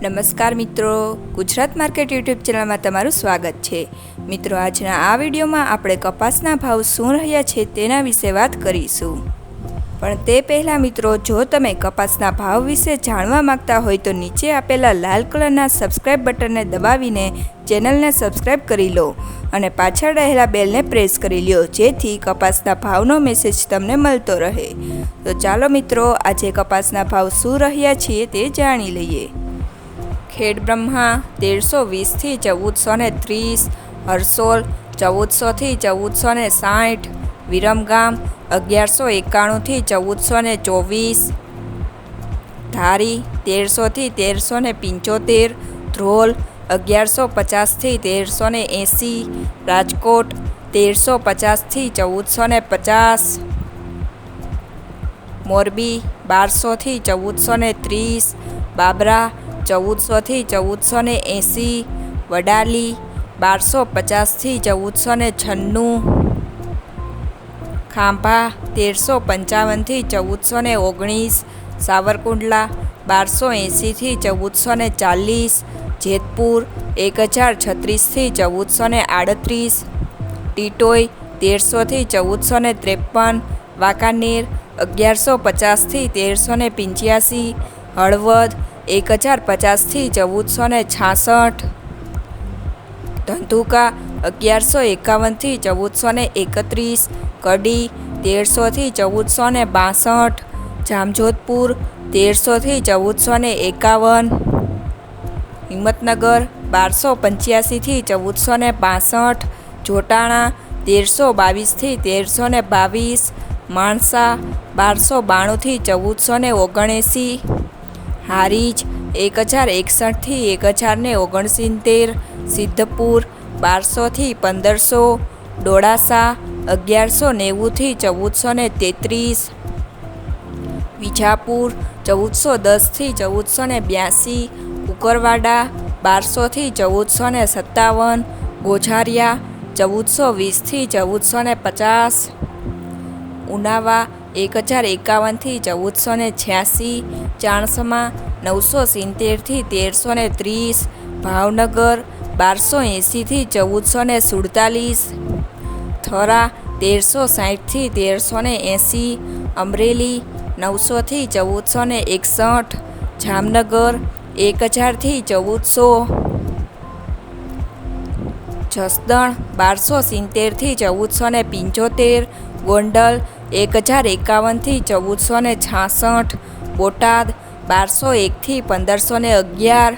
નમસ્કાર મિત્રો, Gujarat market YouTube ચેનલમાં તમારું સ્વાગત છે। મિત્રો, આજના આ વિડીયોમાં આપણે કપાસના ભાવ શું રહ્યા છે તેના વિશે વાત કરીશું। પણ તે પહેલાં મિત્રો, જો તમે કપાસના ભાવ વિશે જાણવા માંગતા હોય તો નીચે આપેલા લાલ કલરના સબસ્ક્રાઇબ બટનને દબાવીને ચેનલને સબસ્ક્રાઇબ કરી લો અને પાછળ રહેલા બેલને પ્રેસ કરી લો, જેથી કપાસના ભાવનો મેસેજ તમને મળતો રહે। તો ચાલો મિત્રો, આજે કપાસના ભાવ શું રહ્યા છે તે જાણી લઈએ। ખેડ બ્રહ્મા 1320 થી 1430, હરસોલ 1400 થી 1460, વિરમગામ 1191 થી 1424, ધારી 1300 થી 1375, ધ્રોલ 1150 થી 1380, રાજકોટ 1350 થી 1450, મોરબી 1200 થી 1430, બાબરા 1400 થી 1480, વડાલી 1250 થી 1496, ખાંભા 1355 થી 1419, સાવરકુંડલા 1280 થી 1440, જેતપુર 1036 થી 1438, ટીટોઈ 1300 થી 1453, વાંકાનેર 1150 થી 1385, હળવદ 1050 થી 1466, ધંધુકા 1151 થી 1431, કડી 1300 થી 1462, જામજોધપુર 1300 થી 1451, હિંમતનગર 1285 થી 1462, જોટાણા 1322 થી 1322, માણસા 1292 થી 1479, હારીજ 1061 થી 1069, સિદ્ધપુર 1200 થી 1500, ડોળાસા 1190 થી 1433, વિજાપુર 1410 થી 1482, કુકરવાડા 1200 થી 1457, ગોઝારિયા 1420 થી 1450, ઉનાવા 1051 થી 1486, ચાણસમા 970 થી 1330, ભાવનગર 1280 થી 1447, થરા 1360 થી 1380, અમરેલી 900 થી 1461, જામનગર 1000 થી 1400, જસદણ 1270 થી 1475, ગોંડલ 1051 થી 1466, બોટાદ 1201 થી 1511,